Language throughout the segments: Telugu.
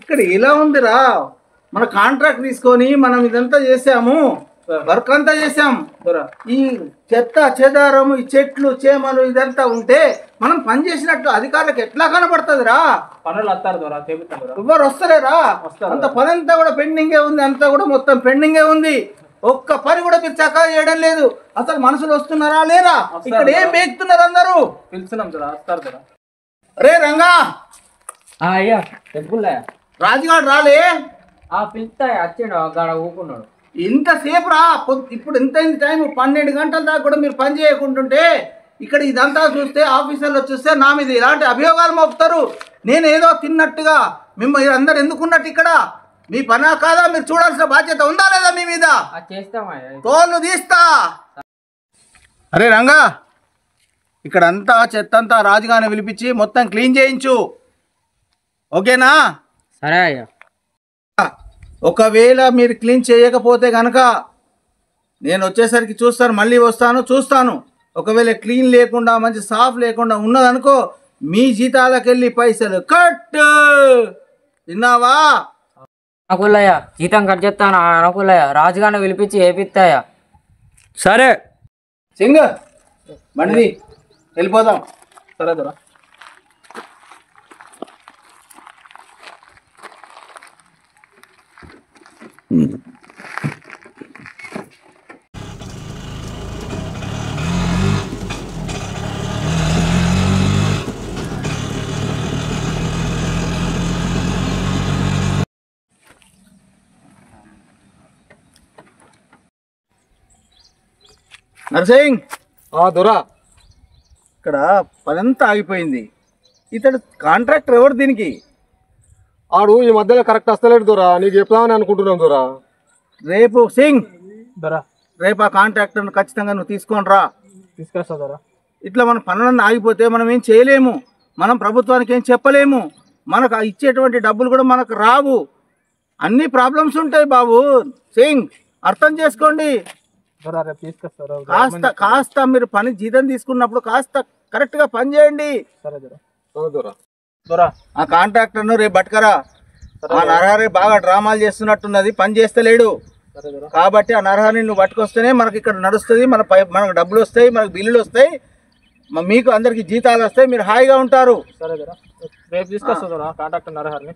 ఇక్కడ ఎలా ఉందిరా? మన కాంట్రాక్ట్ తీసుకొని మనం ఇదంతా చేసాము, వర్క్ అంతా చేసాం. ఈ చెత్త చెదారము, ఈ చెట్లు చేమలు ఇదంతా ఉంటే మనం పని చేసినట్టు అధికారులకు ఎట్లా కనబడుతుందిరా? పనులు వస్తారు ఎవరు వస్తలేరా? అంత పని అంతా కూడా పెండింగే ఉంది, అంతా కూడా మొత్తం పెండింగే ఉంది. ఒక్క పని కూడా మీరు చక్కగా చేయడం లేదు. అసలు మనుషులు వస్తున్నారా లేరా? ఇక్కడ ఏం బేక్తున్నారు అందరూ? పిలుస్తున్నాం వస్తారు. రే రంగా, అయ్యా టెంపుల్ రాజుగాడు రాలే? పిలుస్తా వచ్చిండు గాడ ఊకున్నాడు. ఇంతసేపు రా, ఇప్పుడు ఎంత టైం 12 గంటల దాకా కూడా మీరు పని చేయకుంటుంటే ఇక్కడ ఇదంతా చూస్తే ఆఫీసర్లు చూస్తే నా మీద ఇలాంటి అభియోగాలు మోపుతారు. నేను ఏదో తిన్నట్టుగా మిమ్మల్ని అందరు ఎందుకున్నట్టు ఇక్కడ మీ పనా కాదా? మీరు చూడాల్సిన బాధ్యత ఉందా లేదా మీ మీద? తోలు తీస్తా. అరే రంగా, ఇక్కడ అంతా చెత్త అంతా రాజుగానే పిలిపించి మొత్తం క్లీన్ చేయించు, ఓకేనా? సరే అయ్యా. ఒకవేళ మీరు క్లీన్ చేయకపోతే కనుక నేను వచ్చేసరికి చూస్తాను, మళ్ళీ చూస్తాను. ఒకవేళ క్లీన్ లేకుండా మంచి సాఫ్ లేకుండా ఉన్నదనుకో మీ జీతాలకెళ్ళి పైసలు కట్. విన్నావా? అనుకూలయ్యా, జీతం కట్ చేస్తాను అనుకూలయ్యా. రాజుగారిని పిలిపించి ఏపిస్తాయా? సరే సింగ్ బండి వెళ్ళిపోదాం. సరే దొరా. నర్సింగ్ దొరా, ఇక్కడ పనంతా ఆగిపోయింది. ఇతడు కాంట్రాక్టర్ ఎవరు దీనికి? ఆడు ఈ మధ్యలో కరెక్ట్ వస్తలేడు దొరా, నీకు చెప్తామని అనుకుంటున్నాం దొరా. రేపు సింగ్ దొరా, రేపు ఆ కాంట్రాక్టర్ను ఖచ్చితంగా నువ్వు తీసుకొని రా. తీసుకొస్తా దొరా. ఇట్లా మన పనులన్నీ ఆగిపోతే మనం ఏం చేయలేము, మనం ప్రభుత్వానికి ఏం చెప్పలేము, మనకు ఇచ్చేటువంటి డబ్బులు కూడా మనకు రావు. అన్ని ప్రాబ్లమ్స్ ఉంటాయి బాబు. సింగ్ అర్థం చేసుకోండి. కాస్త మీరు పని జీతం తీసుకున్నప్పుడు కాస్త కరెక్ట్గా పని చేయండి. ఆ కాంట్రాక్టర్ను రేపు పట్టుకరా. ఆ నరహరి బాగా డ్రామాలు చేస్తున్నట్టున్నది, పని చేస్తలేడు. కాబట్టి ఆ నరహరిని నువ్వు పట్టుకొస్తేనే మనకి ఇక్కడ నడుస్తుంది, మనకు డబ్బులు వస్తాయి, మనకు బిల్లులు వస్తాయి, మీకు అందరికి జీతాలు వస్తాయి, మీరు హాయిగా ఉంటారు. రేపు తీసుకొస్తా కాంట్రాక్టర్ నరహరిని.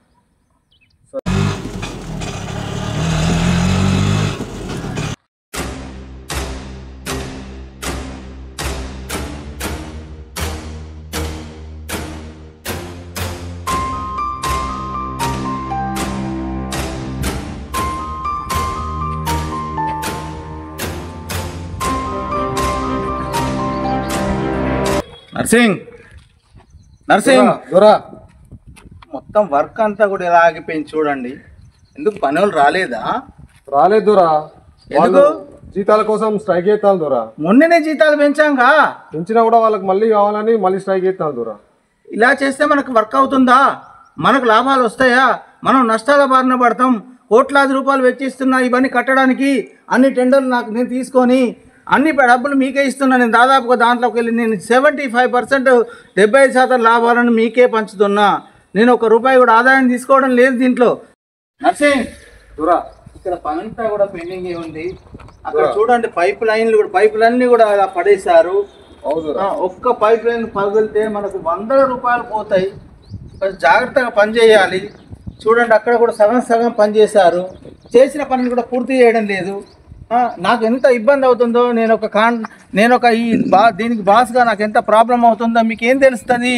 నర్సింగ్ మొత్తం వర్క్ అంతా కూడా ఇలా ఆగిపోయింది చూడండి. ఎందుకు పనులు రాలేదా? రాలేదు దొరా, ఎందుకు? జీతాల కోసం స్ట్రైక్ చేస్తాను దొరా. మొన్ననే జీతాలు పెంచాంగా, పెంచినా కూడా వాళ్ళకి మళ్ళీ కావాలని మళ్ళీ స్ట్రైక్ చేస్తాను దొరా. ఇలా చేస్తే మనకు వర్క్ అవుతుందా? మనకు లాభాలు వస్తాయా? మనం నష్టాల బారిన పడతాం. కోట్లాది రూపాయలు వెచ్చిస్తున్నా ఇవన్నీ కట్టడానికి. అన్ని టెండర్లు నేను తీసుకొని అన్ని డబ్బులు మీకే ఇస్తున్నా. నేను దాదాపుగా దాంట్లోకి వెళ్ళి నేను 75% 75% లాభాలను మీకే పంచుతున్నా. నేను ₹1 కూడా ఆదాయం తీసుకోవడం లేదు దీంట్లో. నర్సింగ్ ఇక్కడ పనంతా కూడా పెండింగ్ ఉంది. అక్కడ చూడండి పైప్ లైన్లు కూడా అలా పడేశారు. ఒక్క పైప్ లైన్ పగిలితే మనకు ₹100 పోతాయి. జాగ్రత్తగా పని చేయాలి. చూడండి అక్కడ కూడా సగం పని చేశారు. చేసిన పనిని కూడా పూర్తి చేయడం లేదు. నాకు ఎంత ఇబ్బంది అవుతుందో, దీనికి బాస్గా నాకు ఎంత ప్రాబ్లం అవుతుందో మీకు ఏం తెలుస్తుంది?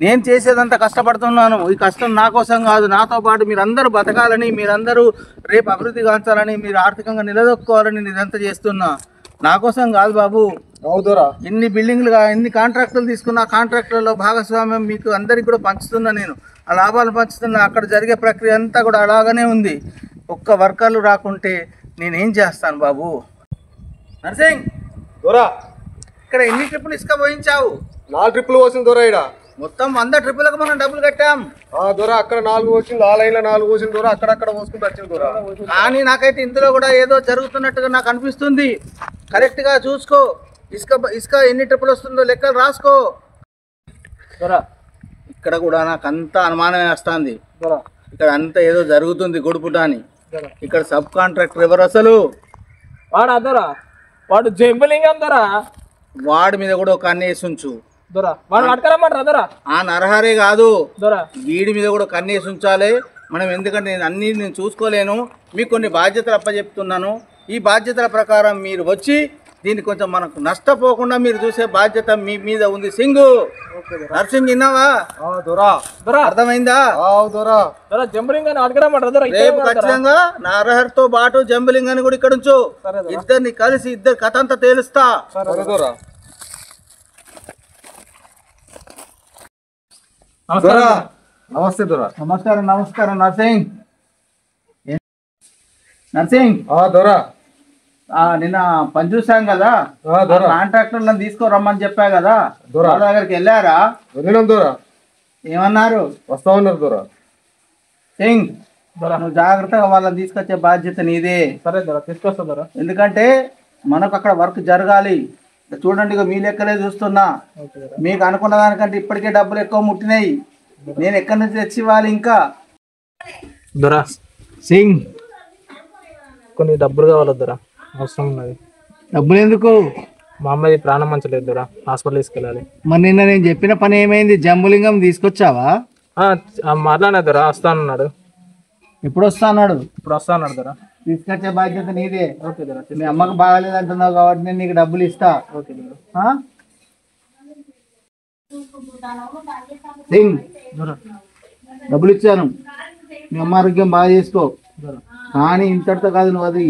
నేను చేసేదంతా కష్టపడుతున్నాను. ఈ కష్టం నా కోసం కాదు, నాతో పాటు మీరందరూ బతకాలని, మీరందరూ రేపు అభివృద్ధి కాంచాలని, మీరు ఆర్థికంగా నిలదొక్కుకోవాలని నేను ఇదంతా చేస్తున్నా. నా కోసం కాదు బాబు. అవుతురా, ఇన్ని బిల్డింగ్లుగా ఎన్ని కాంట్రాక్టులు తీసుకున్నా కాంట్రాక్టులలో భాగస్వామ్యం మీకు అందరికి కూడా పంచుతున్నా. నేను ఆ లాభాలు పంచుతున్నా. అక్కడ జరిగే ప్రక్రియ అంతా కూడా అలాగనే ఉంది. ఒక్క వర్కర్లు రాకుంటే నేనేం చేస్తాను బాబు? నర్సింగ్ ఇక్కడ ఎన్ని ట్రిప్పులు ఇసుక పోయించావు? 4 ట్రిప్పులు పోసింది దొరా. ఇక్కడ మొత్తం 100 ట్రిప్పులకు మనం డబ్బులు కట్టాం. దొరా అక్కడ 4 పోసింది, ఆ లైన్లో 4 పోసింది దొరా. అక్కడక్కడ పోసుకుంటూ వచ్చింది దొరా. కానీ నాకైతే ఇందులో కూడా ఏదో జరుగుతున్నట్టుగా నాకు అనిపిస్తుంది. కరెక్ట్గా చూసుకో. ఇసుక ఎన్ని ట్రిప్పులు వస్తుందో లెక్కలు రాసుకో. ఇక్కడ కూడా నాకు అంత అనుమానమే వస్తుంది. దొరా ఇక్కడ అంతా ఏదో జరుగుతుంది గొడుపుట అని. ఇక్కడ సబ్ కాంట్రాక్టర్ ఎవరు అసలు? వాడు అదరా వాడు జంబలింగం దొరా. వాడి మీద కూడా ఒక కన్నేసి ఉంచు దొరా. వాడు పట్టుకురమ్మంటారా దొరా? ఆ నరహరే కాదు, దొరా వీడి మీద కూడా కన్నేసి ఉంచాలి మనం. ఎందుకంటే నేను చూసుకోలేను, మీకు కొన్ని బాధ్యతలు అప్పచెప్తున్నాను. ఈ బాధ్యతల ప్రకారం మీరు వచ్చి దీన్ని కొంచెం మనకు నష్టపోకుండా మీరు చూసే బాధ్యత మీ మీద ఉంది. సింగు నర్సింగ్ విన్నావా? దొరా దొరా అర్థమైందా? దొరా దొరా జంబలింగాన్ని పట్టుకురమ్మంటారా దొరా? రేపు ఖచ్చితంగా నరహర్తో పాటు జంబలింగ్ అని కూడా ఇక్కడ ఉంచు. ఇద్దరిని కలిసి ఇద్దరు కథ అంతా తేలుస్తా. సరే దొరా. నమస్కారం. నమస్తే దొరా. నమస్కారం. నమస్కారం నర్సింగ్. నర్సింగ్ దొరా నిన్న పని చూసాం కదా, దొరా. కాంట్రాక్టర్లను తీసుకురమ్మని చెప్పా కదా, దొరా. వాళ్ళ దగ్గరికి వెళ్ళారా? వెళ్ళినాం దొరా. ఏమన్నారు? వస్తా ఉన్నారు దొరా. సింగ్ నువ్వు జాగ్రత్తగా వాళ్ళని తీసుకొచ్చే బాధ్యత నీదే. సరే దొరా తీసుకొస్తా దొరా. ఎందుకంటే మనకు అక్కడ వర్క్ జరగాలి. చూడండి, ఇక మీ లెక్కలే చూస్తున్నా. మీకు అనుకున్న దానికంటే ఇప్పటికే డబ్బులు ఎక్కువ ముట్టినాయి. నేను ఎక్కడి నుంచి తెచ్చి ఇవ్వాలి ఇంకా? దొరా సింగ్ కొన్ని డబ్బులు కావాలి దొరా, అవసరం ఉన్నది. డబ్బులు ఎందుకు? మా అమ్మాయి ప్రాణం మంచలేదు దొరా, హాస్పిటల్ తీసుకెళ్ళాలి. మరి నిన్న నేను చెప్పిన పని ఏమైంది? జంబులింగం తీసుకొచ్చావా? మాట్లాడినా దొరా, వస్తానన్నాడు. ఎప్పుడు వస్తా అన్నాడు? ఇప్పుడు వస్తా అన్నాడు దొరా. తీసుకొచ్చే బాధ్యత నీదే. ఓకే దొరా. మీ అమ్మకు బాగాలేదు అంటున్నావు కాబట్టి నేను నీకు డబ్బులు ఇస్తా. ఓకే దొరా. సింగ్ డబ్బులు ఇచ్చాను, మీ అమ్మ ఆరోగ్యం బాగా చేసుకో. కానీ ఇంతటితో కాదు, నువ్వు అది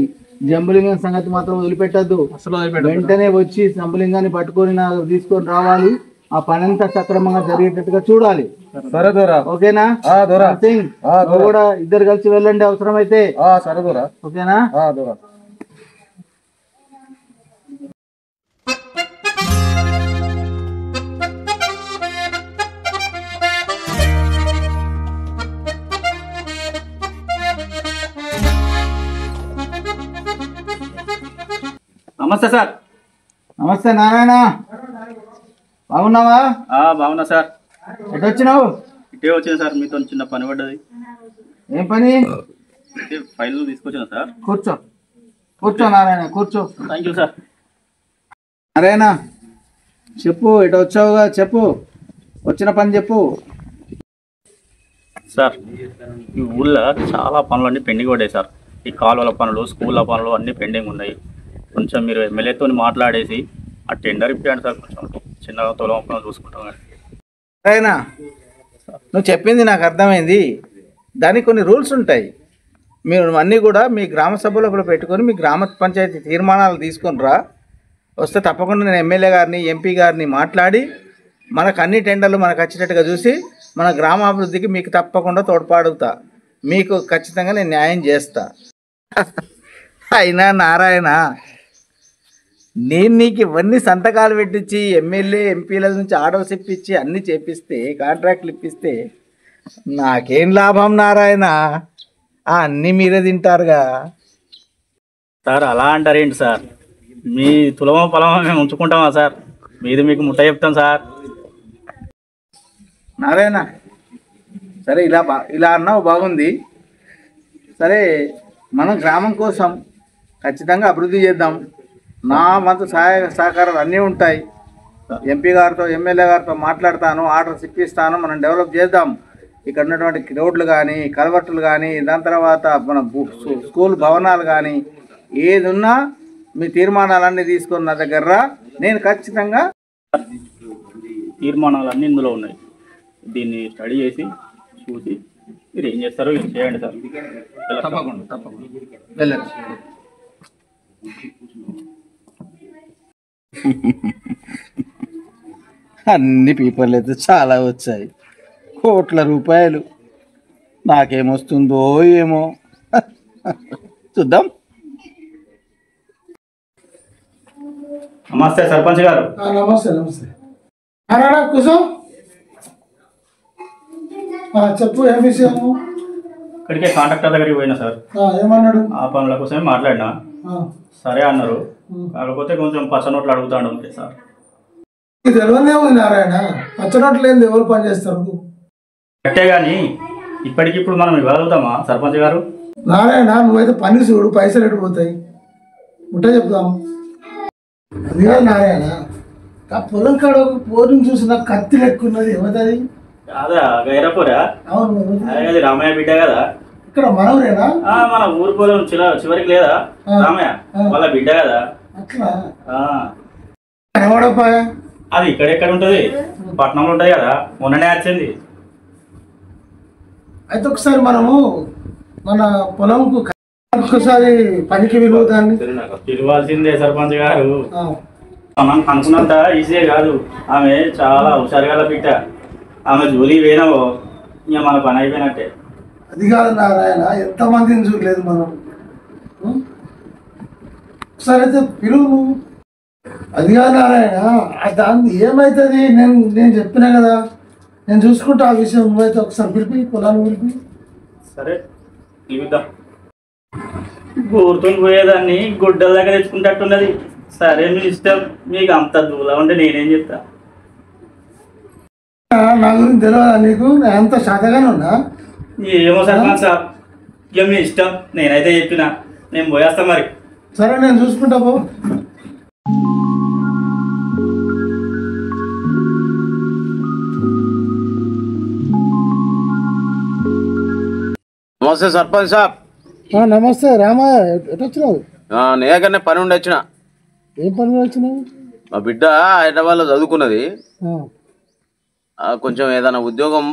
జంబులింగం సంగతి మాత్రం వదిలిపెట్టద్దు. అసలు వెంటనే వచ్చి జంబులింగాన్ని పట్టుకొని నాకు తీసుకొని రావాలి. ఆ పని అంతా సక్రమంగా జరిగేటట్టుగా చూడాలి. సరే దొరా. ఓకేనా? దొరా. సింగ్ నువ్వు కూడా ఇద్దరు కలిసి వెళ్ళండి అవసరమైతే. సరే దొరా. ఓకేనా? దొరా. నమస్తే సార్. నమస్తే నారాయణ, బాగున్నావా? బాగున్నా సార్. ఎటు వచ్చినావు? ఇటే వచ్చిన సార్, మీతో చిన్న పని పడ్డది. ఏం పని? ఇటే ఫైల్ తీసుకొచ్చిన సార్. కూర్చో కూర్చో నారాయణ, కూర్చో. Thank you sir. నారాయణ చెప్పు, ఎటు వచ్చావుగా చెప్పు, వచ్చిన పని చెప్పు. సార్ ఈ ఊళ్ళో చాలా పనులు పెండింగ్ పడ్డాయి సార్. ఈ కాలువల పనులు, స్కూళ్ళ పనులు అన్నీ పెండింగ్ ఉన్నాయి. కొంచెం మీరు ఎమ్మెల్యేతో మాట్లాడేసి ఆ టెండర్ ఇప్పియండి సార్. కొంచెం చిన్నగా తొలం పనులు చూసుకుంటాం. నారాయణ నువ్వు చెప్పింది నాకు అర్థమైంది. దానికి కొన్ని రూల్స్ ఉంటాయి. మీరు అన్నీ కూడా మీ గ్రామ సభలో పెట్టుకొని మీ గ్రామ పంచాయతీ తీర్మానాలు తీసుకొని రా. వస్తే తప్పకుండా నేను ఎమ్మెల్యే గారిని, ఎంపీ గారిని మాట్లాడి మనకు అన్ని టెండర్లు మనకు వచ్చేటట్టుగా చూసి మన గ్రామాభివృద్ధికి మీకు తప్పకుండా తోడ్పాడుతా. మీకు ఖచ్చితంగా నేను న్యాయం చేస్తా. అయినా నారాయణ, నేను నీకు ఇవన్నీ సంతకాలు పెట్టించి ఎమ్మెల్యే ఎంపీల నుంచి ఆర్డర్స్ ఇప్పించి అన్నీ చేపిస్తే, కాంట్రాక్ట్లు ఇప్పిస్తే నాకేం లాభం నారాయణ? అన్నీ మీరే తింటారుగా. సార్ అలా అంటారేంటి సార్? మీ తులమ పొలమ మేము ఉంచుకుంటామా సార్? మీది మీకు ముట్ట చెప్తాం సార్. నారాయణ సరే, ఇలా అన్నావు బాగుంది. సరే, మనం గ్రామం కోసం ఖచ్చితంగా అభివృద్ధి చేద్దాం. నా వంతు సహాయ సహకారాలు అన్నీ ఉంటాయి. ఎంపీ గారితో, ఎమ్మెల్యే గారితో మాట్లాడతాను, ఆర్డర్స్ ఇప్పిస్తాను. మనం డెవలప్ చేద్దాం. ఇక్కడ ఉన్నటువంటి రోడ్లు కానీ, కల్వర్టులు కానీ, దాని తర్వాత మన స్కూల్ భవనాలు కానీ ఏది ఉన్నా మీ తీర్మానాలన్నీ తీసుకొని నా దగ్గర రా. నేను ఖచ్చితంగా తీర్మానాలు అన్నీ ఇందులో ఉన్నాయి. దీన్ని స్టడీ చేసి చూసి మీరు ఏం చేస్తారో ఇది చేయండి సార్. తప్పకుండా వెళ్ళండి. అన్ని పేపర్లు అయితే చాలా వచ్చాయి, కోట్ల రూపాయలు. నాకేమొస్తుందో ఏమో చూద్దాం. నమస్తే సర్పంచ్ గారు. నమస్తే నమస్తే. నారాయణ కూర్చో. చెప్పు, ఏ విషయము? ఇక్కడికే కాంట్రాక్టర్ దగ్గరికి పోయినా సార్. ఏమన్నాడు? ఆ పనుల కోసమే మాట్లాడినా. సరే అన్నారు. కాకపోతే కొంచెం పచ్చ నోట్లు అడుగుతాడు సార్. ఇది తెలియదే ఉంది నారాయణ. పచ్చనోట్లు ఏంది, ఎవరు పని చేస్తారు? కట్టే కానీ ఇప్పటికిప్పుడు మనం ఇవ్వగలుగుతామా సర్పంచ్ గారు? నారాయణ నువ్వైతే పని చూడు, పైసలు ఎడిపోతాయి ఉంటా చెప్తాం. అది కాదు నారాయణ, ఆ పొలం కాడ ఒక పోరుని చూసి నాకు కత్తి లెక్కున్నది, ఏమవుతుంది? కాదా గైరపురా? అవును, అది రామయ్య బిడ్డ కదా. ఇక్కడ మనవరేనా? మన ఊరు పొలం చివరికి లేదా రామయ్య వాళ్ళ బిడ్డ కదా. అట్లా ఆ, కనబడపా? అది ఇక్కడెక్కడ ఉంటది, పట్నంలో ఉంటది కదా, మొన్ననే వచ్చింది. అయితే ఒకసారి మనము మన పొలంకు ఒక్కసారి పనికి విలువ దాన్ని పిలవాల్సిందే సర్పంచ్ గారు. ఆ, మనం అనుకున్నంత ఈజీ కాదు. ఆమె చాలా హుషారుగా బిడ్డ. ఆమె జోలి పోయినావో ఇంకా మన పని అయిపోయినట్టే. అది కాదు నారాయణ, ఎంతమందిని చూడలేదు మనం. ఒకసారి అయితే పిలువు నువ్వు. అది కాదు నారాయణ, దాన్ని ఏమవుతుంది నేను చెప్పినా కదా, నేను చూసుకుంటా ఆ విషయం. నువ్వైతే ఒకసారి పిలిపి, పొలాన్ని పిలిపి. సరే పిలుద్దాం. కూర్చొని పోయేదాన్ని గుడ్డల దగ్గర తెచ్చుకుంటట్టున్నది. సరే మీ ఇష్టం, మీకు అంత దూరం ఉంటే నేనేం చెప్తా. నా గురించి తెలియదా నీకు? నేను అంత శాతగానే ఉన్నా. ఏమో సర్పంచ్ సార్, ఇక మీ ఇష్టం. నేనైతే చెప్పినా, నేను పోయేస్తా మరి. సరే నేను చూసుకుంటా పో. నమస్తే సర్పంచ్ సాబ్. నమస్తే రామా, ఎటు వచ్చినావు? నేకనే పని ఉండి వచ్చిన. ఏం పని మీద వచ్చినావు? మా బిడ్డ హైదరాబాద్లో చదువుకున్నది. కొంచెం ఏదైనా ఉద్యోగం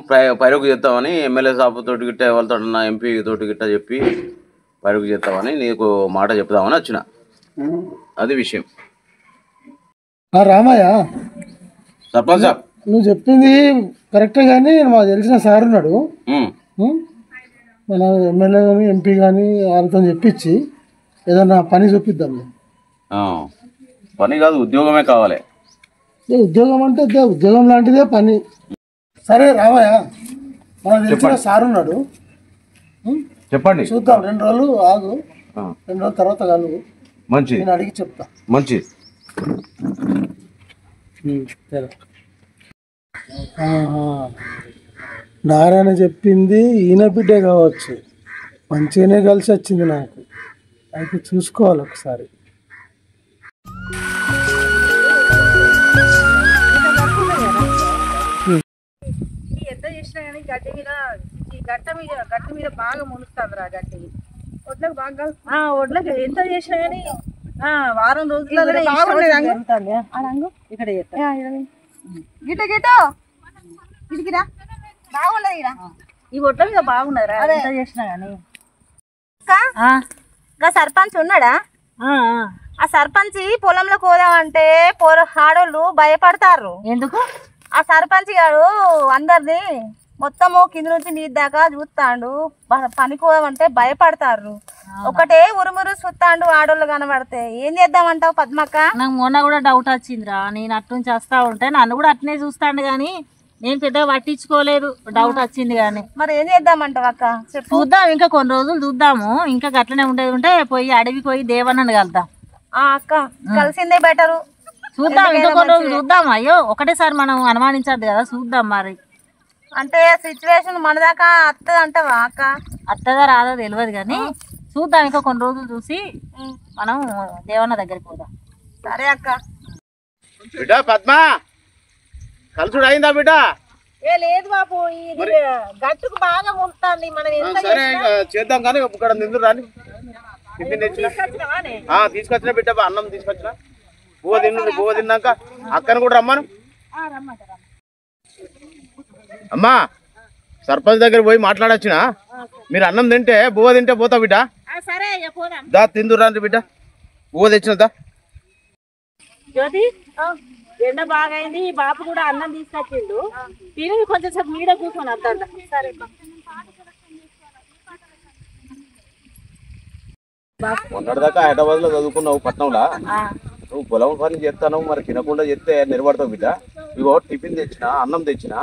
పైరుకు చేస్తామని ఎమ్మెల్యే సాబ్ తోటి గిట్ట వాళ్ళతో ఎంపీ తోటి గిట్ట చెప్పి పైరుకు చేస్తామని నీకు మాట చెప్తామని వచ్చిన. అది విషయం. రామయ్య సర్పంచ్ సాబ్, నువ్వు చెప్పింది కరెక్టే, కానీ మాకు తెలిసిన సార్ ఉన్నాడు, మన ఎమ్మెల్యే కానీ ఎంపీ కానీ వాళ్ళతో చెప్పించి ఏదన్నా పని చూపిద్దాం. పని కాదు, ఉద్యోగమే కావాలి. ఉద్యోగం అంటే ఉద్యోగం లాంటిదే పని. సరే రామయ్య, మనకు తెలిసిన సార్ ఉన్నాడు, చెప్పండి. చూద్దాం. 2 రోజులు ఆగు, 2 రోజుల తర్వాత కలుగు. మంచి, నేను అడిగి చెప్తా. మంచి. నారాయణ చెప్పింది ఈయన బిడ్డే కావచ్చు, మంచిగానే కలిసి వచ్చింది నాకు. అయితే చూసుకోవాలి ఒకసారి. ఎంత చేసినా కానీ గడ్డి మీద ఈ గట్టు మీద బాగా మునుస్తుంది రా. గడ్డి ఒడ్లకు బాగా ఒడ్లకు ఎంత చేసినా కానీ వారం రోజుల్లో ఇక్కడ గిట గిట ఇడికిరా బాగున్నది. ఇక్కడ ఈ ఒడ్ల మీద బాగున్నది రా, ఎంత చేసినా కానీ. సర్పంచ్ ఉన్నాడా? ఆ సర్పంచ్ పొలంలో కోదామంటే ఆడోళ్ళు భయపడతారు. ఎందుకు? ఆ సర్పంచ్ గారు అందరిని మొత్తము కింద నుంచి నీటి దాకా చూస్తాడు, పని కోదామంటే భయపడతారు. ఒకటే ఉరుమురు చూస్తాడు ఆడోళ్ళు కనబడితే. ఏం చేద్దామంటావు పద్మక్క? నాకు మొన్న కూడా డౌట్ వచ్చిందిరా. నేను అట్నుంచి వస్తా ఉంటే నన్ను కూడా అట్నే చూస్తాడు, కానీ నేను పెద్దగా పట్టించుకోలేదు. డౌట్ వచ్చింది కానీ. మరి ఏం చేద్దామంటావు అక్క? చూద్దాం, ఇంకా కొన్ని రోజులు చూద్దాము. ఇంకా గట్లనే ఉండేది ఉంటే పోయి అడవి పోయి దేవన్నను కలుద్దాం. అక్క కలిసిందే బెటరు. చూద్దాం, ఇంకా కొన్ని రోజులు చూద్దాం. అయ్యో ఒకటేసారి మనం అనుమానించద్దు కదా, చూద్దాం. మరి అంటే సిచ్యువేషన్ మన దాకా అత్తది అంటావా అక్క? అత్తగా రాదో తెలియదు కానీ చూద్దాం. ఇంకా కొన్ని రోజులు చూసి మనం దేవన్న దగ్గరికి పోదాం. సరే అక్క. బిడ్డ పద్మ, కలుసుడు అయిందా బిడ్డ? లేదు బాబు, ఇది గట్టుకు బాగా ముంటాంది. మనం ఎంత సరే చేద్దాం కానీ ఇక్కడ నిందు రాని టిఫిన్ తీసుకొచ్చిన బిడ్డ, అన్నం తీసుకొచ్చిన. బువ్వ తిన్నాక అక్కను కూడా రమ్మను. అమ్మా, సర్పంచ్ దగ్గర పోయి మాట్లాడొచ్చిన. మీరు అన్నం తింటే బువ్వ తింటే పోతా బిడ్డ. దా తిందు రాండి బిడ్డ, బువ్వ తెచ్చినదా. జ్యోతి, ఎండ బాగా అయింది. బాపు కూడా అన్నం తీసుకొచ్చిండు. తిని కొంచెం సేపు మీడ కూర్చొని వద్దా. సరే మొన్నటిదాకా హైదరాబాద్ లో చదువుకున్నావు పట్నంలో. నువ్వు పొలం పని చేస్తాను, మరి తినకుండా చేస్తే నిలబడతావు బిడ్డ. ఇగో టిఫిన్ తెచ్చిన, అన్నం తెచ్చిన.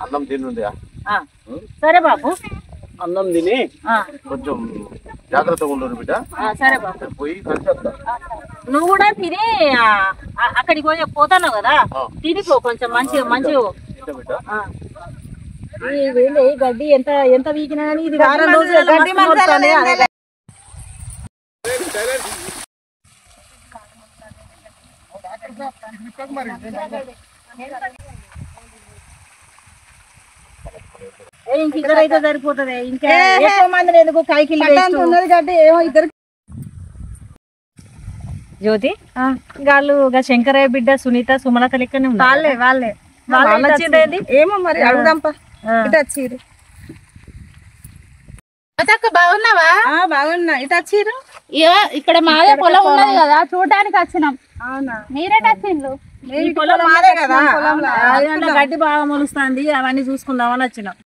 అన్నం తినుందిగా. సరే బాబు, అన్నం తిని కొంచెం జాగ్రత్తగా ఉండరు బిడ్డ. సరే బాబు, పోయి కలిసి వస్తా. నువ్వు కూడా తిని అక్కడికి పోతాను కదా, తినిపో కొంచెం మంచిగా మంచిగా. బిడ్డ గడ్డి ఎంత ఎంత వీకినా కానీ ఇది వారం రోజులు గడ్డి మోస్తుంది. ఇద్దరైతే సరిపోతుంది. ఇంకా ఎక్కువ మంది ఎందుకు కైకిల్ ఉన్నది గడ్డి ఏమో ఇద్దరు. జ్యోతి వాళ్ళు శంకరయ్య బిడ్డ సునీత సుమలత లెక్కనే వాళ్ళే వాళ్ళే ఏమో మరి అడుగుదాంపా. ఇటు వచ్చిర్రు. బాగున్నావా? బాగున్నా. ఇటు వచ్చిర్రు. ఇక్కడ మాదే పొలం ఉన్నది కదా చూడడానికి వచ్చినాం. అవునా? మీరే వచ్చిండ్రు? పొలం మాదే కదా. గడ్డి బాగా మొలుస్తుంది, అవన్నీ చూసుకుందామని వచ్చినాం.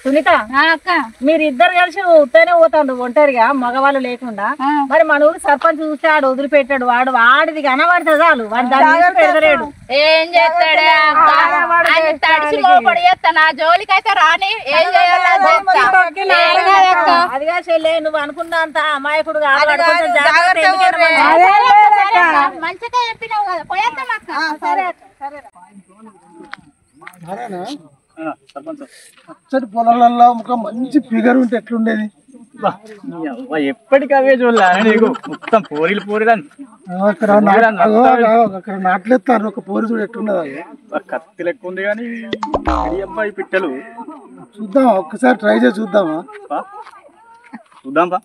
సునీత అక్క మీరు ఇద్దరు కలిసి ఉత్తనే పోతాడు ఒంటరిగా మగవాళ్ళు లేకుండా. మరి మన ఊరు సర్పంచ్ చూస్తే ఆడు వదిలిపెట్టాడు. వాడిది కనబడుతుంది చాలు, వాడు దాని పెడతలేడు. ఏం చేస్తాడే తడిసి లోపడి చేస్తాను. ఆ జోలికైతే రాని ఏం అదిగా చెల్లె, నువ్వు అనుకున్నా అంత అమాయకుడు మంచిగా చెప్పినావు కదా పోయేస్తాం అక్క. సరే సరే పచ్చడి పొలాలలో ఒక మంచి ఫిగర్ ఉంటే ఎట్లుండేది. ఎప్పటికీ అవే చూడాలి నీకు మొత్తం పోరీలు పోరీలు అక్కడ నాట్లేస్తారు. ఒక పోరి చూడు ఎట్లున్నది. కత్తి లెక్క ఉంది కానీ అబ్బాయి పిట్టలు చూద్దాం, ఒక్కసారి ట్రై చేసి చూద్దామా? చూద్దాం పా.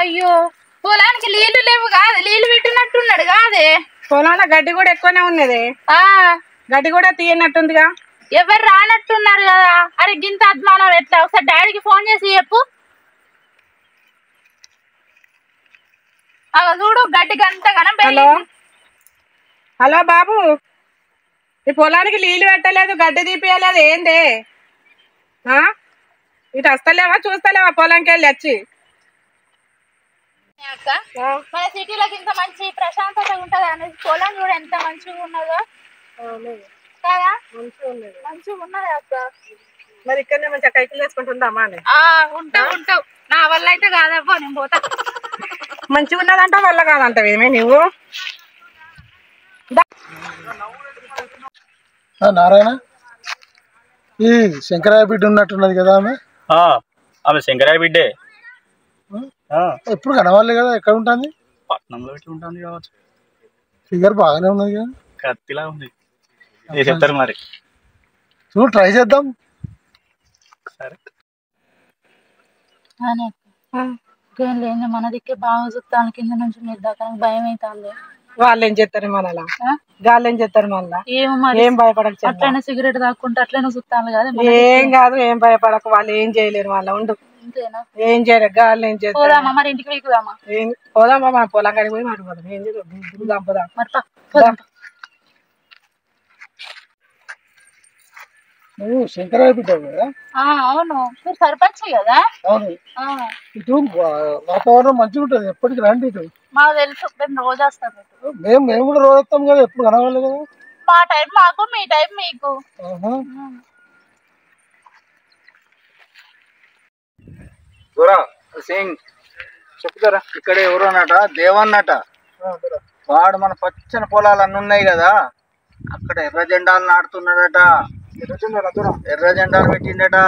అయ్యో పొలానికి నీళ్లు లేవు కాదు, నీళ్లు పెట్టినట్టున్నాడు కాదే. పొలంలో గడ్డి కూడా ఎక్కువనే ఉన్నది. గడ్డి కూడా తీయనట్టుందిగా. ఎవరు రానట్టున్నారు కదా. అరే గింత అద్మానం ఎట్లా? ఒకసారి డాడీకి ఫోన్ చేసి చెప్పు. చూడు గడ్డి గంతగానం. హలో హలో బాబు, ఈ పొలానికి నీళ్లు పెట్టలేదు, గడ్డి తీపియలేదు, ఏందే? ఇటు వస్తలేవా చూస్తలేవా పొలంకి వెళ్ళి వచ్చి? అక్క మన సిటీలోకి ఇంత మంచి ప్రశాంతత ఉంటది అనేది పొలం చూడ ఎంత మంచిగా ఉన్నదో కదా. మంచిగా ఉన్నది అక్క. మరి ఇక్కడనే మంచిగా కైకిలు వేసుకుంటుందామా? ఉంటావు ఉంటావు. నా వల్ల అయితే కాదబ్బా, నేను పోతా. మంచిగా ఉన్నదంట వల్ల కాదంటావు ఏమే నువ్వు? నారాయణ, ఈ శంకరయ్య బిడ్డ ఉన్నట్టున్నది కదా ఆమె. ఆమె శంకరయ్య బిడ్డే. ఎప్పుడు కనవాలి కదా. ఎక్కడ ఉంటుంది? పట్నంలో ఎట్లా ఉంటుంది కావచ్చు. ఫిగర్ బాగానే ఉన్నది కదా. కత్తిలా ఉంది. చెప్తారు మరి. చూడు ట్రై చేద్దాం. సరే లేదు మన దిక్కే బాగా చూస్తాను. కింద నుంచి మీరు దాకా భయం అవుతుంది. వాళ్ళు ఏం చేస్తారు మనలా? గాళ్ళు ఏం చేస్తారు మళ్ళా? ఏం భయపడక అట్లనే సిగరెట్ తాక్కుంటే అట్లనే చూస్తాను కదా. ఏం కాదు, ఏం భయపడక. వాళ్ళు ఏం చేయలేరు. వాళ్ళ ఉండు, ఏం చేయలేరు. గాళ్ళు ఏం చేస్తారు. మరి ఇంటికి వీకుదామా? పోదామా? మన పొలం కాడికి పోయి మాట్లాడదాం. ఏం చేద్దాం? నువ్వు శంకరయ్య బిడ్డ కదా? అవును, మీరు సర్పంచ్ కదా. అవును. ఇటు వాతావరణం మంచిగా ఉంటుంది. ఎప్పటికి రండి ఇటు. మాకు తెలుసు, మేము రోజు వస్తాం. మేము కూడా రోజు వస్తాం కదా. ఎప్పుడు కనవాలి కదా. మా టైం మాకు, మీ టైం మీకు. సింగ్ చెప్తారా? ఇక్కడ ఎవరు అన్నట, దేవన్నట. వాడు మన పచ్చని పొలాలు అన్నీ ఉన్నాయి కదా, అక్కడ ఎర్ర జెండాలు నాటుతున్నాడట. ఎర్ర జెండాలు పెట్టిండట.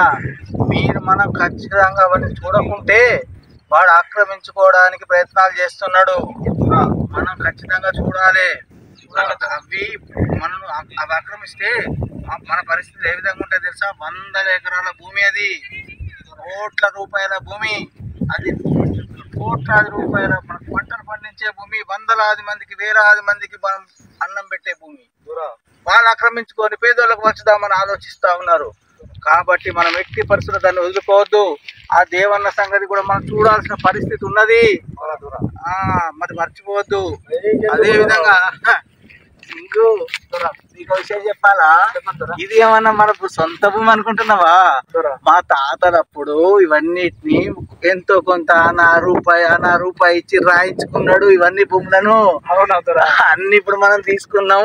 మీరు మనం ఖచ్చితంగా అవన్నీ చూడకుంటే వాడు ఆక్రమించుకోవడానికి ప్రయత్నాలు చేస్తున్నాడు. మనం ఖచ్చితంగా చూడాలి. అవి మనం అవి ఆక్రమిస్తే మన పరిస్థితి ఏ విధంగా ఉంటుంది తెలుసా? 100 ఎకరాల భూమి, అది కోట్ల రూపాయల భూమి, అది కోట్లాది రూపాయల మనకు పంటలు పండించే భూమి, వందలాది మందికి వేలాది మందికి మనం అన్నం పెట్టే భూమి. వాళ్ళు ఆక్రమించుకొని పేదోళ్ళకు పంచుదామని ఆలోచిస్తా ఉన్నారు. కాబట్టి మనం ఎట్టి పరిస్థితుల్లో దాన్ని వదులుకోవద్దు. ఆ దేవన్న సంగతి కూడా మనం చూడాల్సిన పరిస్థితి ఉన్నది. మరి మర్చిపోవద్దు. అదే విధంగా నీకు విషయం చెప్పాలా? ఇది ఏమన్నా మన సొంత భూమి అనుకుంటున్నావా? మా తాతలప్పుడు ఇవన్నిటిని ఎంతో కొంత అనా రూపాయి ఇచ్చి రాయించుకున్నాడు ఇవన్నీ భూములను. అన్ని ఇప్పుడు మనం తీసుకున్నాం.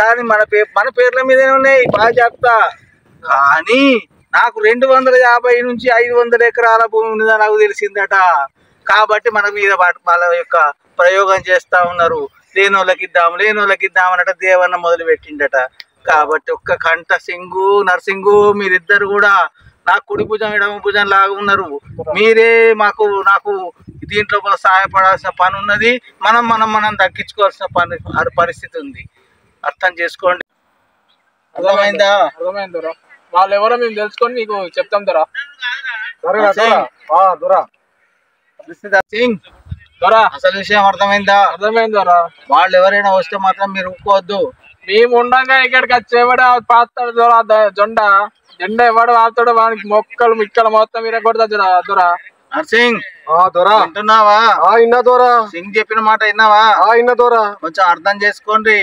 కానీ మన పేర్ల మీదనే ఉన్నాయి. బాగా చెప్తా. కానీ నాకు 250 నుంచి 500 ఎకరాల భూమి ఉందా నాకు తెలిసిందట. కాబట్టి మన మీద వాళ్ళ యొక్క ప్రయోగం చేస్తా ఉన్నారు. లేనోళ్ళకి ఇద్దాం అన్నట దేవన్న మొదలు పెట్టిండట. కాబట్టి ఒక్క కంట సింగు నర్సింగు మీరిద్దరు కూడా నాకు కుడి భుజం ఎడమ భుజం లాగా ఉన్నారు. మీరే నాకు దీంట్లో సహాయపడాల్సిన పని ఉన్నది. మనం దక్కించుకోవాల్సిన పరిస్థితి ఉంది. అర్థం చేసుకోండి. అర్థమైందా? అర్థమైంది. వాళ్ళు ఎవరో మేము తెలుసుకొని మీకు చెప్తాం దొరా. సింగ్ దొరా, అసలు విషయం అర్థమైందా? అర్థమైంది దొరా. వాళ్ళు ఎవరైనా వస్తే మాత్రం మీరు ఊపుకోవద్దు. మేము ఉండగా ఇక్కడికి వచ్చేవాడు పాతాడు దొరా. జెండా ఎవడు వాళ్తాడు వానికి మొక్కలు మిక్కలు మొత్తం మీరే కొడతా దొరా. నర్సింగ్ దొరా వింటున్నావా? ఇన్నా దొరా. సింగ్ చెప్పిన మాట విన్నావా? ఇన్నా దొరా. కొంచెం అర్థం చేసుకోండి.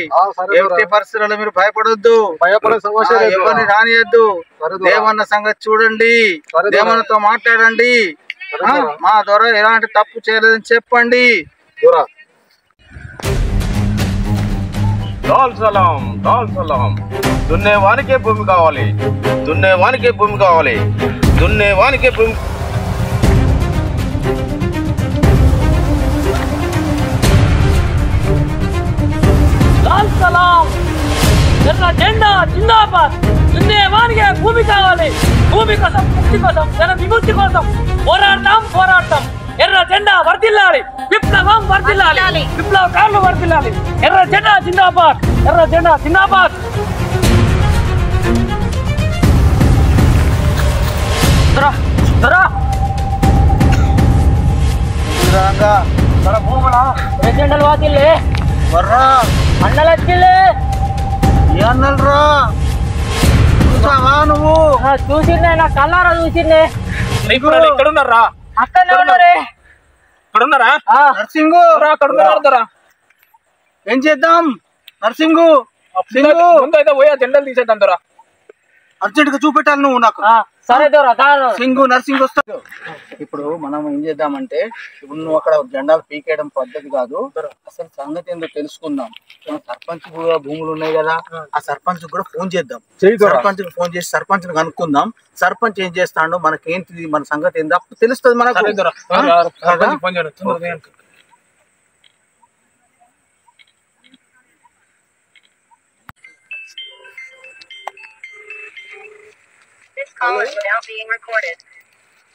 ఎట్టి పరిస్థితుల్లో మీరు భయపడొద్దు, భయపడే సమస్య ఎవరిని రానియద్దు. దేవన్న సంగతి చూడండి, దేవన్నతో మాట్లాడండి. మా దొర ఎలాంటి తప్పు చేయలేదని చెప్పండి. దొరా దాల్ సలాం. దున్నేవానికే భూమి కావాలి, దున్నేవానికే భూమి కావాలి, దున్నేవానికే భూమి. లాల్ సలాం. ఎర్ర జెండా జిందాబాద్. దున్నేవానికే భూమి కావాలి. భూమి కోసం, ముక్తి కోసం, జన విముక్తి కోసం పోరాడతాం. ఎర్ర జెండా వర్ధిల్లాలి, విప్లవం వర్ధిల్లాలి, విప్లవకారులు వర్ధిల్లాలి. ఎర్ర జెండా జిందాబాద్, ఎర్ర జెండా జిందాబాద్. జెండలు వాతిల్లే అన్నలు వచ్చిల్లే. ఏ అన్నలరా? చూసావా నువ్వు? చూసిందే, నా కళ్ళారా చూసిందే. ఎక్కడున్నారా? అక్కడనే ఉన్నారే. ఇక్కడున్నారా? నర్సింగు అక్కడ ఉన్నారా? ఏం చేద్దాం? నర్సింగు ముందు అయితే పోయా జెండలు తీసేద్దాం దొరా. అర్జెంట్ గా చూపెట్టాలి నువ్వు నాకు. సరే దొరా. సింగు నర్సింగ్ వస్తాడు. ఇప్పుడు మనం ఏం చేద్దామంటే, ఇప్పుడు నువ్వు అక్కడ జెండాలు పీకేయడం పద్ధతి కాదు. అసలు సంగతి ఏందో తెలుసుకుందాం. సర్పంచ్ కూడా భూములు ఉన్నాయి కదా, ఆ సర్పంచ్ కూడా ఫోన్ చేద్దాం. సర్పంచ్ ఫోన్ చేసి సర్పంచ్ కనుక్కుందాం. సర్పంచ్ ఏం చేస్తాడో, మనకేంటిది, మన సంగతి ఏందో అప్పుడు తెలుస్తుంది మనకు.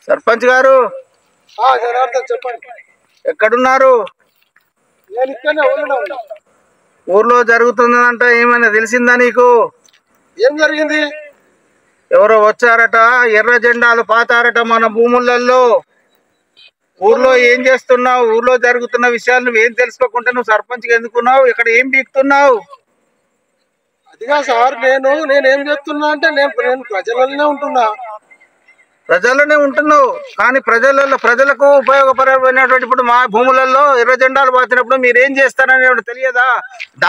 సర్పంచ్ గారు చెప్పండి. ఎక్కడున్నారు? నేను ఇక్కడనే ఊళ్ళో. ఊర్లో జరుగుతుందంట, ఏమైనా తెలిసిందా నీకు? ఏం జరిగింది? ఎవరో వచ్చారట, ఎర్ర జెండాలు పాతారట మన భూములలో. ఊర్లో ఏం చేస్తున్నావు? ఊర్లో జరుగుతున్న విషయాలు నువ్వేం తెలుసుకోకుండా నువ్వు సర్పంచ్కి ఎందుకున్నావు? ఇక్కడ ఏం బీక్తున్నావు? అదిగా సార్, నేనేం చెప్తున్నా అంటే నేను ప్రజలలోనే ఉంటున్నా. ప్రజల్లోనే ఉంటున్నావు, కానీ ప్రజలకు ఉపయోగపడమైనటువంటి ఇప్పుడు మా భూములలో ఎర్ర జెండాలు పాతినప్పుడు మీరేం చేస్తారని తెలియదా?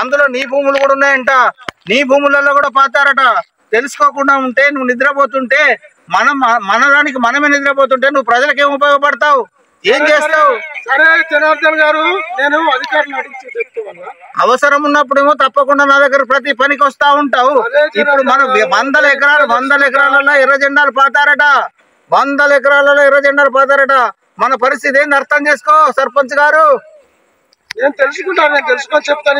అందులో నీ భూములు కూడా ఉన్నాయంట, నీ భూములలో కూడా పాతారట. తెలుసుకోకుండా ఉంటే, నువ్వు నిద్రపోతుంటే, మన దానికి మనమే నిద్రపోతుంటే నువ్వు ప్రజలకు ఏం ఉపయోగపడతావు? ఏం చేస్తావు? సరే జనార్దన్ గారు, నేను అధికారులు అడిగి చెప్తాను. అవసరం ఉన్నప్పుడేమో తప్పకుండా నా దగ్గర ప్రతి పనికి వస్తా ఉంటావు. ఇప్పుడు మనం వందల ఎకరాలలో ఎర్ర జెండాలు పాతారట, 100 ఎకరాలలో ఎర్ర జెండాలు పాతారట. మన పరిస్థితి ఏంది అర్థం చేసుకో సర్పంచ్ గారు. నేను తెలుసుకొని చెప్తాను.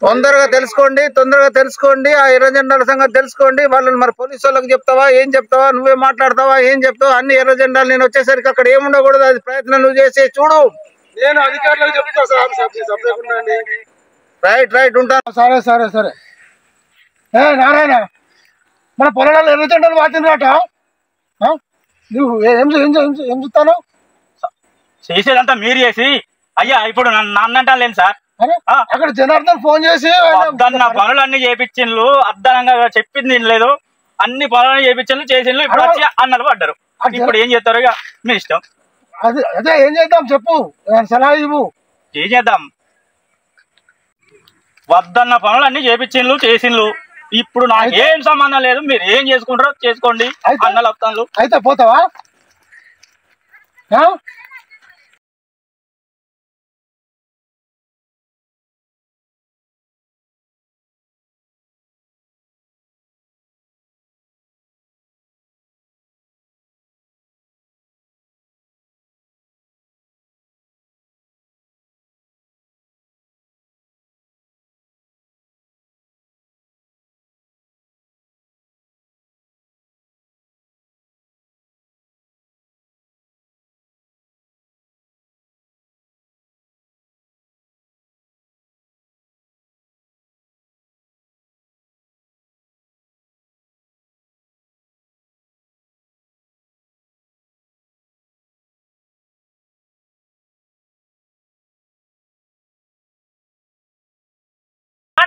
తొందరగా తెలుసుకోండి. ఆ ఎర్ర జెండాల సంగతి తెలుసుకోండి. వాళ్ళని మరి పోలీసు వాళ్ళకి చెప్తావా? ఏం చెప్తావా? నువ్వే మాట్లాడతావా? ఏం చెప్తావా? అన్ని ఎర్ర జెండాలు నేను వచ్చేసరికి అక్కడ ఏముండకూడదు. అది ప్రయత్నం నువ్వు చేసి చూడు. నేను అధికారులకు చెప్తా సార్. రైట్ ఉంటాను. సరే. నారాయణ, మన పొలాలలో ఎర్ర జెండాలు వాటినట. నువ్వు ఏం చెప్తాను? చేసేదంతా మీరు చేసి, అయ్యా ఇప్పుడు నన్నంటా లేను సార్. అక్కడ జనార్దన్ ఫోన్ చేసి అద్దన్న పనులన్నీ చేపించిండ్లు, అద్దనంగా చెప్పింది లేదు, అన్ని పనులన్నీ చేసిండ్లు. ఇప్పుడు వచ్చి అన్నలు పడ్డారు. ఇప్పుడు ఏం చేస్తారు? ఇక మీ ఇష్టం. అదే ఏం చేద్దాం చెప్పు, సలహా ఇవ్వు. ఏం చేద్దాం? వద్దన్న పనులన్నీ చేసిండ్లు. ఇప్పుడు నాకు ఏం సంబంధం లేదు. మీరు ఏం చేసుకుంటారో చేసుకోండి. అన్నలు వస్తాను. అయితే పోతావా?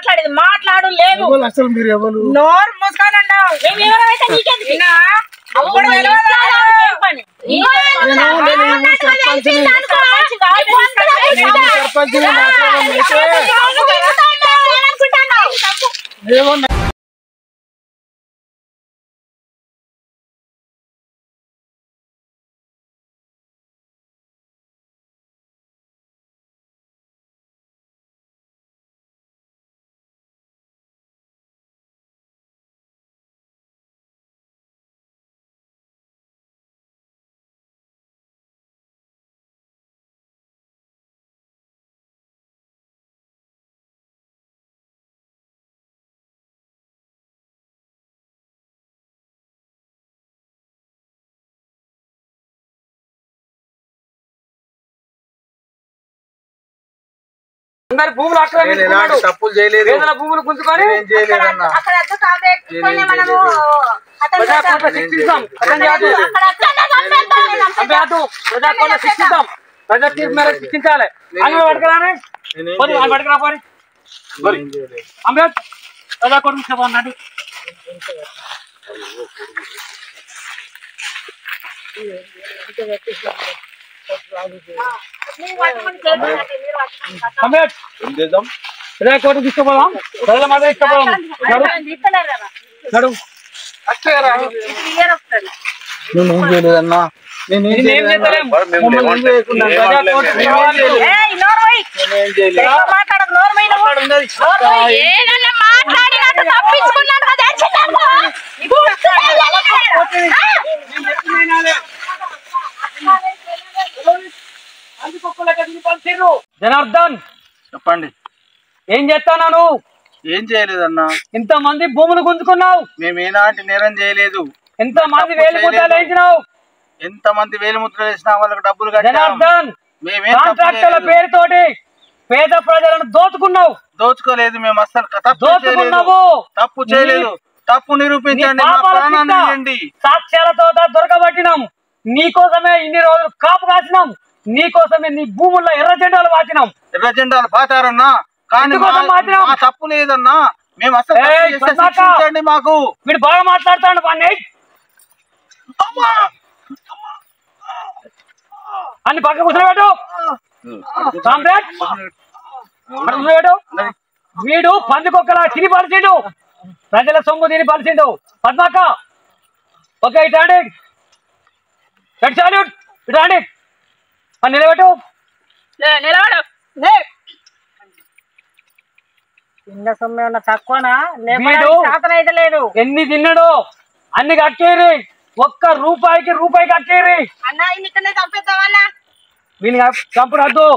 మాట్లాడేది మాట్లాడు లేదు అసలు మీరు ఎవరు నోరు మూసుకోనండావు అప్పుడు అందరు భూములు ఆక్రమించుకున్నాడు. తప్పులు చేయలేదు, పేదల భూములు గుంజుకొని చేయలేదన్నా. ప్రజాకోట శిక్షిస్తాం. ప్రజాకోట శిక్షిస్తాం. ప్రజా తీర్పు మేరకు శిక్షించాలి. అంగ పట్టుకురాని పట్టుకురా పోని అంబేద్ ప్రజాకోట తీసుకుపోన్నాడు. అంబేద్ ప్రజాకోట తీసుకుపోదాం. ప్రజల మాట తీసుకుపోదాం. నడు నేనేం చేయలేదన్నా, నేనేం చేయలేదు. జనార్దన్ చెప్పండి, ఏం చేస్తాను? ఏం చేయలేదన్నా. ఇంత మంది భూములు గుంజుకున్నావు. మేము ఏనాటి నేరం చేయలేదు. ఎంత మంది వేలు ముద్రలు వేసినావు. ఎంత మంది వేలు ముద్రలు వేసినా వాళ్ళకి డబ్బులు కట్టాం. జనార్దన్ మేమేం కాంట్రాక్టర్ల పేరుతోటి పేద ప్రజలను దోచుకున్నావు. దోచుకోలేదు, మేము అసలు దోచుకున్నావు. తప్పు చేయలేదు. తప్పు నిరూపించండి, మా ప్రాణాన్ని ఇవ్వండి. సాక్ష్యాలతో దొరకబట్టినాం. నీకోసమే ఇన్ని రోజులు కాపు కాసినాం. నీకోసమే నీ భూముల్లో ఎర్ర జెండాలు వాచినాం. ఎర్ర జెండాలు పాతారన్నా, కానీ మా తప్పు లేదన్నా. మేము అసలు శిక్షించండి మాకు. వీడు బాగా మాట్లాడుతాడు. వాడిని అన్ని పక్క కూర్చోబెట్టు. కామ్రేడ్ కూర్చోబెట్టు. వీడు పందికొక్కలా తిని పలిచిండు. ప్రజల సొమ్ము తిని పలిచిండు. పద్మాక ఓకే ఇటాండి సాల్యూట్ ఇటాండి నిలబెట్టు. నిలబడు చిన్న సొమ్ము ఏమన్నా తక్కువనా? శాతం అయితే లేదు. ఎన్ని తిన్నాడు అన్ని కక్కేరి. ఒక్క రూపాయికి కక్కేరి. వీని చంపుడు వద్దు.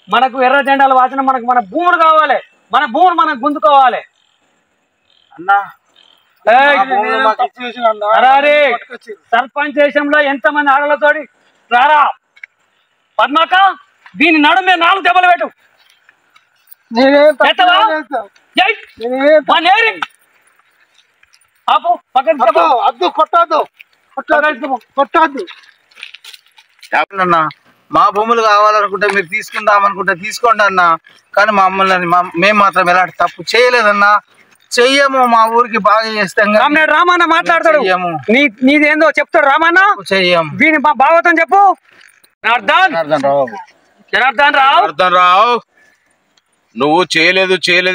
మనకు ఎర్ర జెండాలు వాచిన మనకు మన భూములు కావాలి. మన భూములు మనకు గుంజుకోవాలి. అన్నా సర్పంచ్ దేశంలో ఎంతమంది ఆడలతోటి రారా. పద్మాక దీని నడుమే 4 దెబ్బలు పెట్టు. అన్న మా భూములు కావాలనుకుంటే మీరు తీసుకుందాం అనుకుంటే తీసుకోండి అన్న, కానీ మమ్మల్ని మేము మాత్రం ఎలాంటి తప్పు చేయలేదన్నా. చెయ్యము, మా ఊరికి బాగా చేస్తాం. రామన్న మాట్లాడతాడు. నీదేందో చెప్తాడు రామన్న. చెయ్యము. దీని మా భాగవతం చెప్పు. జనార్దన్ రావు, నువ్వు చేయలేదు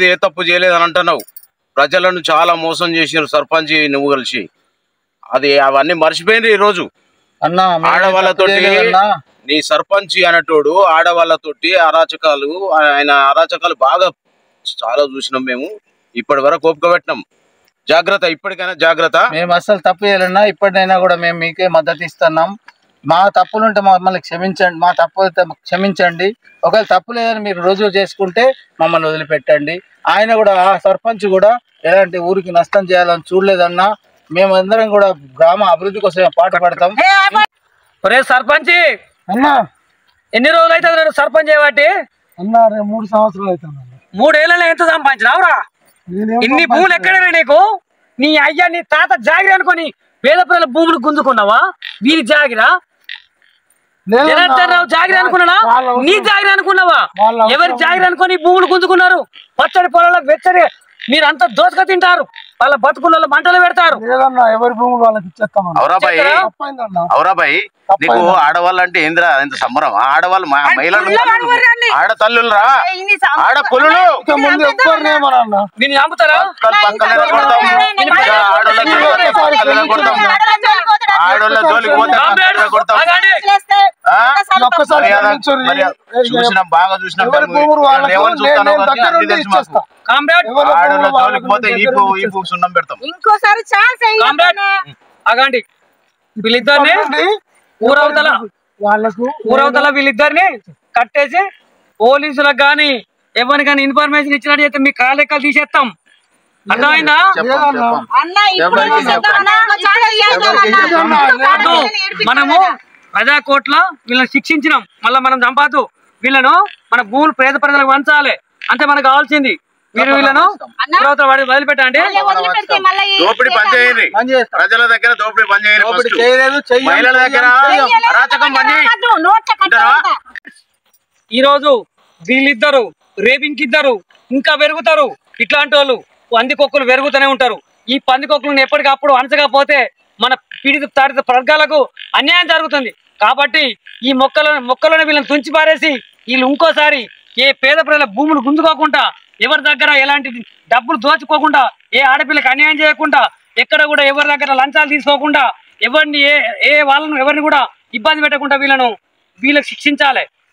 ఏ తప్పు చేయలేదు అని అంటున్నావు. ప్రజలను చాలా మోసం చేసినారు సర్పంచ్ నువ్వు కలిసి. అవన్నీ మర్చిపోయినరు ఈ రోజు. ఆడవాళ్ళతోటి నీ సర్పంచ్ అనేటోడు ఆడవాళ్ళతోటి ఆయన అరాచకాలు బాగా చాలా చూసినాం మేము. ఇప్పటి వరకు ఓపికబెట్టినాం. జాగ్రత్త, ఇప్పటికైనా జాగ్రత్త. మేము అసలు తప్పు చేయాలన్నా ఇప్పటినైనా కూడా మేము మీకే మద్దతు ఇస్తున్నాం. మా తప్పులుంటే మమ్మల్ని క్షమించండి, మా తప్పు క్షమించండి. ఒకవేళ తప్పు లేదని మీరు రుజువు చేసుకుంటే మమ్మల్ని వదిలిపెట్టండి. ఆయన కూడా సర్పంచ్ కూడా ఎలాంటి ఊరికి నష్టం చేయాలని చూడలేదన్నా. మేమందరం కూడా గ్రామ అభివృద్ధి కోసం పాట పడతాం. సర్పంచ్ అన్నా ఎన్ని రోజులు అవుతుంది సర్పంచ్ చేయబట్టి? అన్నా 3 సంవత్సరాలు అవుతుంది. 3 ఏళ్ళలో ఎంత సంపాదించినావురా? ఇన్ని భూములు ఎక్కడైనా నీకు? నీ అయ్యా నీ తాత జాగిరి అనుకొని పేద ప్రజల భూములు గుంజుకున్నావా? వీరి జాగిరా? జనార్దన్ రావు జాగిరి అనుకున్నానా? నీ జాగిరి అనుకున్నావా? ఎవరి జాగిరి అనుకొని భూములు గుంజుకున్నారు? పచ్చడి పొలాలకు వెచ్చడి మీరంతా దోసుక తింటారు, వాళ్ళ బతుకులలో మంటలు పెడతారు. లేదన్నా ఎవరి భూములు వాళ్ళకి ఇచ్చేస్తామన్నా. అవురాబాయి అవురాబాయి నీకు ఆడవాళ్ళు అంటే ఏందిరా ఎంత సంబరం? ఆడవాళ్ళు మహిళలు ఆడతల్లులు రా, ఆడపులులు నేను చంపుతారా? ఆడోళ్ళ జోలికి చూసినా బాగా చూసినా ఆడోళ్ళ జోలికి పోతే ఈ సున్నం పెడతాం. ఇంకోసారి ఛాన్స్ ఆగండి, వీళ్ళిద్దరిని ఊరవతల వీళ్ళిద్దరిని కట్టేసి పోలీసులకు గాని ఎవరికైనా ఇన్ఫర్మేషన్ ఇచ్చినట్టు అయితే మీ కాలెక్కలు తీసేస్తాం. అర్థమైందా? మనము ప్రజాకోట్ల వీళ్ళని శిక్షించినాం, మళ్ళీ మనం చంపాదు. వీళ్ళను మన భూములు పేద ప్రజలకు పంచాలి, అంతే మనకు కావాల్సింది. మీరు వీళ్ళను వదిలిపెట్టండి. దోపిడీ పని చేయండి, ప్రజల దగ్గర దోపిడీ పని చేయండి, మహిళల దగ్గర అరాచకం పని చేయండి. ఈరోజు వీళ్ళిద్దరు రేపింగ్ ఇద్దరు ఇంకా పెరుగుతారు. ఇట్లాంటి వాళ్ళు పందికొక్కులు పెరుగుతూనే ఉంటారు. ఈ పందికొక్కులను ఎప్పటికప్పుడు అణచకపోతే మన పీడిత తాడిత వర్గాలకు అన్యాయం జరుగుతుంది. కాబట్టి ఈ మొక్కలను వీళ్ళని తుంచి పారేసి వీళ్ళు ఇంకోసారి ఏ పేద ప్రజల భూములు గుంజుకోకుండా, ఎవరి దగ్గర ఎలాంటి డబ్బులు దోచుకోకుండా, ఏ ఆడపిల్లకి అన్యాయం చేయకుండా, ఎక్కడ కూడా ఎవరి దగ్గర లంచాలు తీసుకోకుండా, ఎవరిని కూడా ఇబ్బంది పెట్టకుండా వీళ్ళకి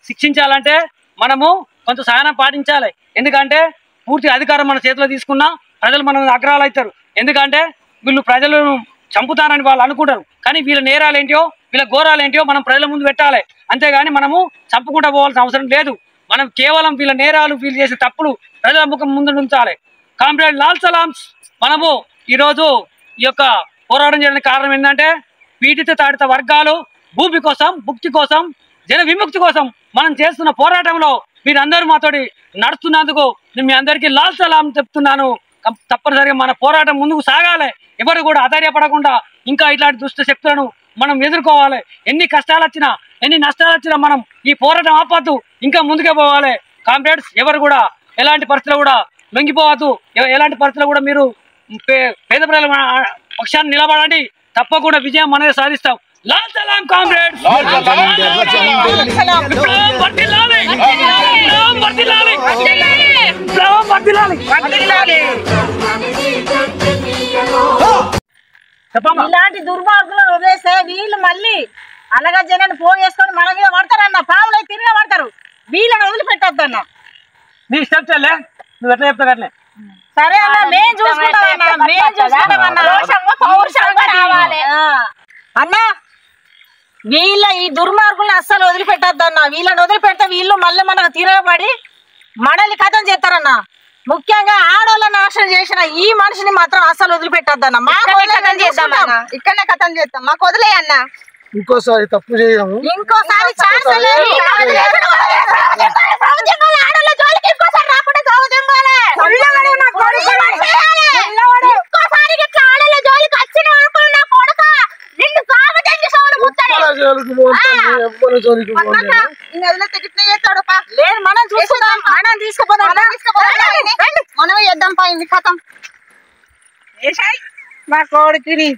శిక్షించాలంటే మనము కొంత సహనం పాటించాలి. ఎందుకంటే పూర్తి అధికారం మన చేతిలో తీసుకున్నా ప్రజలు మన అగ్రహాలు అవుతారు. ఎందుకంటే వీళ్ళు ప్రజలను చంపుతారని వాళ్ళు అనుకుంటారు, కానీ వీళ్ళ నేరాలు ఏంటో వీళ్ళ ఘోరాలు ఏంటో మనం ప్రజల ముందు పెట్టాలి. అంతేగాని మనము చంపుకుంటూ పోవాల్సిన అవసరం లేదు. మనం కేవలం వీళ్ళ నేరాలు, వీళ్ళు చేసే తప్పులు ప్రజల ముఖం ముందు ఉంచాలి. కామ్రేడ్ లాల్ సలామ్స్ మనము ఈరోజు ఈ యొక్క పోరాటం చేయడానికి కారణం ఏంటంటే పీడిత తాడిత వర్గాలు భూమి కోసం, భుక్తి కోసం, జన విముక్తి కోసం మనం చేస్తున్న పోరాటంలో మీరందరూ మాతోటి నడుస్తున్నందుకు నేను మీ అందరికీ లాల్ సలాం చెప్తున్నాను. తప్పనిసరిగా మన పోరాటం ముందుకు సాగాలి. ఎవరు కూడా ఆధార్యపడకుండా ఇంకా ఇట్లాంటి దుష్ట శక్తులను మనం ఎదుర్కోవాలి. ఎన్ని కష్టాలు వచ్చినా, ఎన్ని నష్టాలు వచ్చినా మనం ఈ పోరాటం ఆపద్దు, ఇంకా ముందుకే పోవాలి. కామ్రేడ్స్ ఎవరు కూడా ఎలాంటి పరిస్థితులు కూడా లొంగిపోవద్దు. ఎలాంటి పరిస్థితులు కూడా మీరు పేద ప్రజల పక్షాన్ని నిలబడండి. తప్పకుండా విజయం మనమే సాధిస్తాం. లాల్ సలాం కామ్రేడ్స్. ఇలాంటి దుర్మార్గులను వదిలేస్తే వీళ్ళు మళ్ళీ అలాగా జనాన్ని పోగేసుకొని మన మీద పడతారన్న, పావులు అయితే తిరిగి పడతారు. వీళ్ళని వదిలిపెట్టద్దన్న. నీ ఇష్టం చెల్లె, నువ్వు ఎట్లా చెప్తావు అట్లే. సరే అన్న, మేము చూసుకుంటామన్నా. అన్న వీళ్ళ ఈ దుర్మార్గుల్ని అస్సలు వదిలిపెట్టద్దన్న. వీళ్ళని వదిలిపెడితే వీళ్ళు మళ్ళీ మనకు తిరగబడి మనల్ని కథం చేస్తారన్న. ముఖ్యంగా ఆడోళ్ళ నాశనం చేసిన ఈ మనిషిని మాత్రం అస్సలు వదిలిపెట్టద్దన్న. ఇక్కడనే కథం చేస్తాం, మాకు వదిలేయన్న. ఇంకోసారి తప్పు చేయము, ఇంకోసారి లేదు మనం చూసుకుందాం, మనం తీసుకుపోదాం, మనమే చేద్దాం. పైంది కథం మా కోడికి